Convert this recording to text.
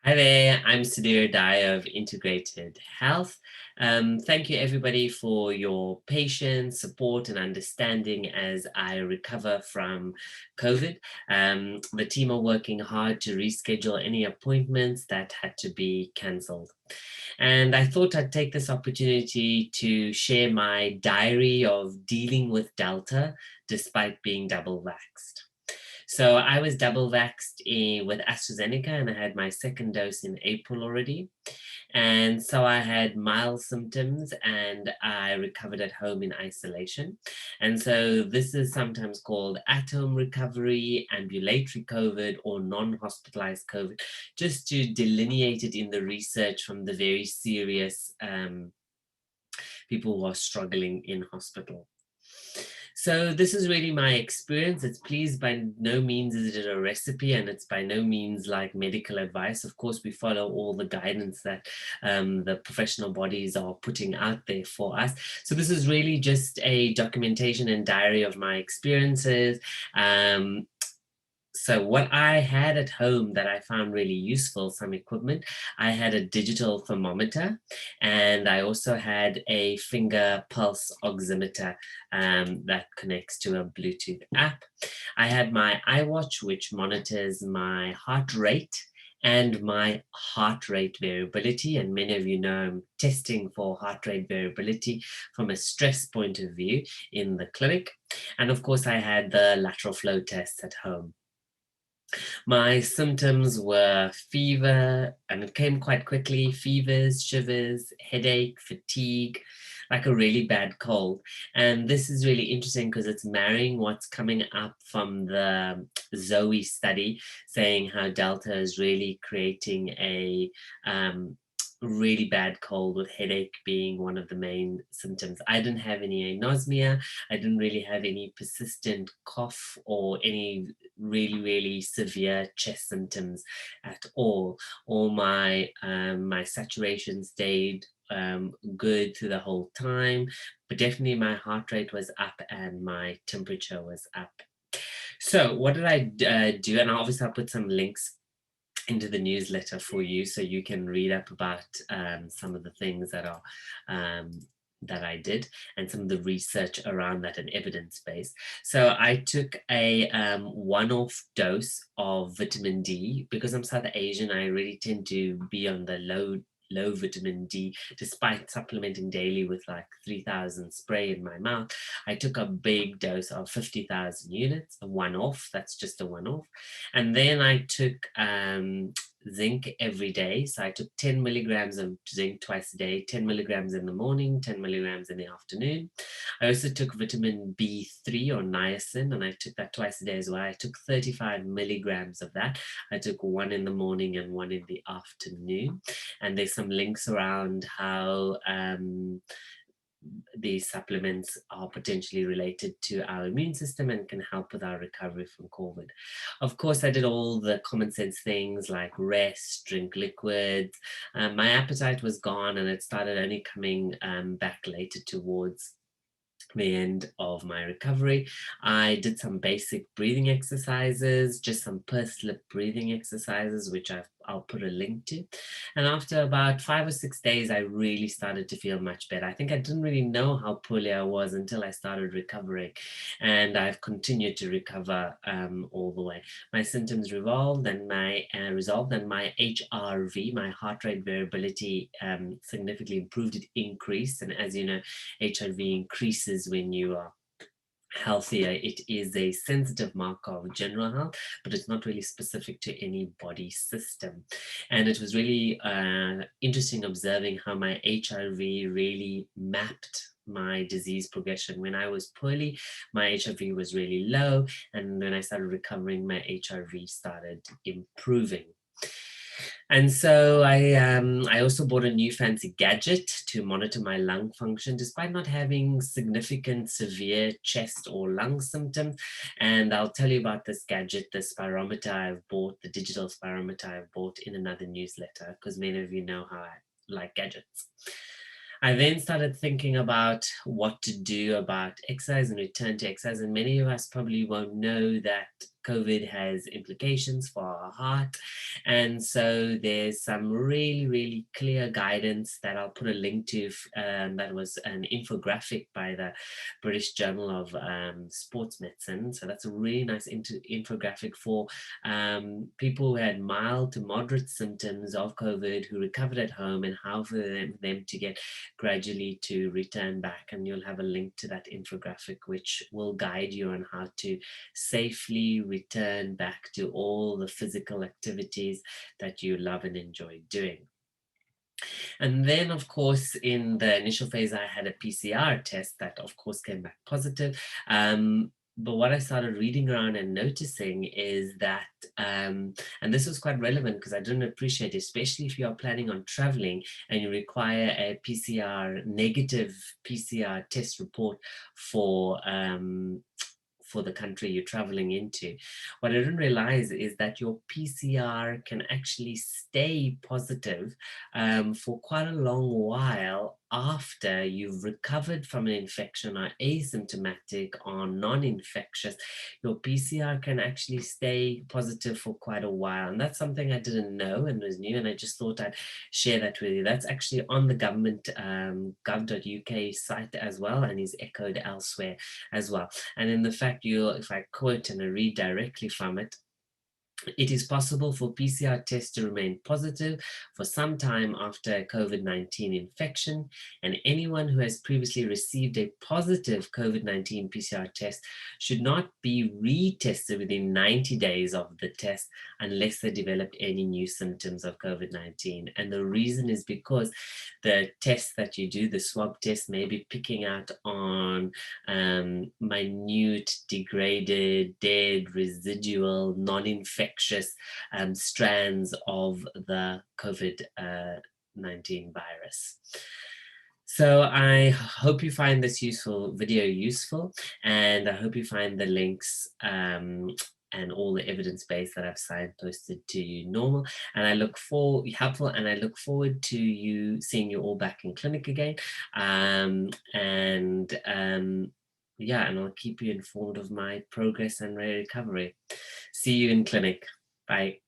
Hi there, I'm Sudhir Dai of Integrated Health. Thank you everybody for your patience, support and understanding as I recover from COVID. The team are working hard to reschedule any appointments that had to be cancelled. And I thought I'd take this opportunity to share my diary of dealing with Delta despite being double vaxxed. So I was double vaxxed with Astra Zenec and I had my second dose in April already. And so I had mild symptoms and I recovered at home in isolation. And so this is sometimes called at-home recovery, ambulatory COVID, or non-hospitalized COVID, just to delineate it in the research from the very serious people who are struggling in hospital. So this is really my experience. It's please by no means is it a recipe, and it's by no means like medical advice. Of course, we follow all the guidance that the professional bodies are putting out there for us. So this is really just a documentation and diary of my experiences. So what I had at home that I found really useful, some equipment, I had a digital thermometer and I also had a finger pulse oximeter that connects to a Bluetooth app. I had my iWatch, which monitors my heart rate and my heart rate variability. And many of you know I'm testing for heart rate variability from a stress point of view in the clinic. And of course, I had the lateral flow tests at home. My symptoms were fever, and it came quite quickly, fevers, shivers, headache, fatigue, like a really bad cold. And this is really interesting because it's marrying what's coming up from the Zoe study, saying how Delta is really creating a really bad cold, with headache being one of the main symptoms. I didn't have any anosmia. I didn't really have any persistent cough or any really severe chest symptoms at all. All my my saturation stayed good through the whole time, but definitely my heart rate was up and my temperature was up. So what did I do? And obviously I'll put some links into the newsletter for you so you can read up about some of the things that are that I did and some of the research around that and evidence base. So I took a one-off dose of vitamin D. Because I'm South Asian, I really tend to be on the low vitamin D, despite supplementing daily with like 3,000 spray in my mouth. I took a big dose of 50,000 units, a one-off. That's just a one-off. And then I took zinc every day. So I took 10 milligrams of zinc twice a day, 10 milligrams in the morning, 10 milligrams in the afternoon. I also took vitamin B3 or niacin, and I took that twice a day as well. I took 35 milligrams of that. I took one in the morning and one in the afternoon. And there's some links around how these supplements are potentially related to our immune system and can help with our recovery from COVID. Of course, I did all the common sense things like rest, drink liquids. My appetite was gone and it started only coming back later towards the end of my recovery. I did some basic breathing exercises, just some pursed lip breathing exercises, which I'll put a link to. And after about 5 or 6 days, I really started to feel much better. I think I didn't really know how poorly I was until I started recovering. And I've continued to recover all the way. My symptoms resolved and my HRV, my heart rate variability, significantly improved. It increased. And as you know, HRV increases when you are healthier. It is a sensitive marker of general health, but it's not really specific to any body system. And it was really interesting observing how my HRV really mapped my disease progression. When I was poorly, my HRV was really low, and when I started recovering, my HRV started improving. And so I also bought a new fancy gadget to monitor my lung function, despite not having significant severe chest or lung symptoms. And I'll tell you about this gadget, the spirometer I've bought, the digital spirometer I've bought, in another newsletter, because many of you know how I like gadgets. I then started thinking about what to do about exercise and return to exercise. And many of us probably won't know that COVID has implications for our heart. And so there's some really, really clear guidance that I'll put a link to. That was an infographic by the British Journal of Sports Medicine. So that's a really nice infographic for people who had mild to moderate symptoms of COVID, who recovered at home, and how for them to get gradually to return back. And you'll have a link to that infographic, which will guide you on how to safely return back to all the physical activities that you love and enjoy doing. And then, of course, in the initial phase, I had a PCR test that, of course, came back positive. But what I started reading around and noticing is that, and this was quite relevant because I didn't appreciate, especially if you are planning on traveling and you require a negative PCR test report for the country you're traveling into. What I didn't realize is that your PCR can actually stay positive for quite a long while after you've recovered from an infection, or asymptomatic or non-infectious. Your PCR can actually stay positive for quite a while. And that's something I didn't know and was new, and I just thought I'd share that with you. That's actually on the government gov.uk site as well, and is echoed elsewhere as well. And in the fact, if I quote and I read directly from it, it is possible for PCR tests to remain positive for some time after a COVID-19 infection, and anyone who has previously received a positive COVID-19 PCR test should not be retested within 90 days of the test unless they developed any new symptoms of COVID-19. And the reason is because the test that you do, the swab test, may be picking out on minute, degraded, dead, residual, non-infectious strands of the COVID-19 virus. So I hope you find this video useful, and I hope you find the links and all the evidence base that I've signposted to you normal, and I look forward to seeing you all back in clinic again. Yeah, and I'll keep you informed of my progress and recovery. See you in clinic. Bye.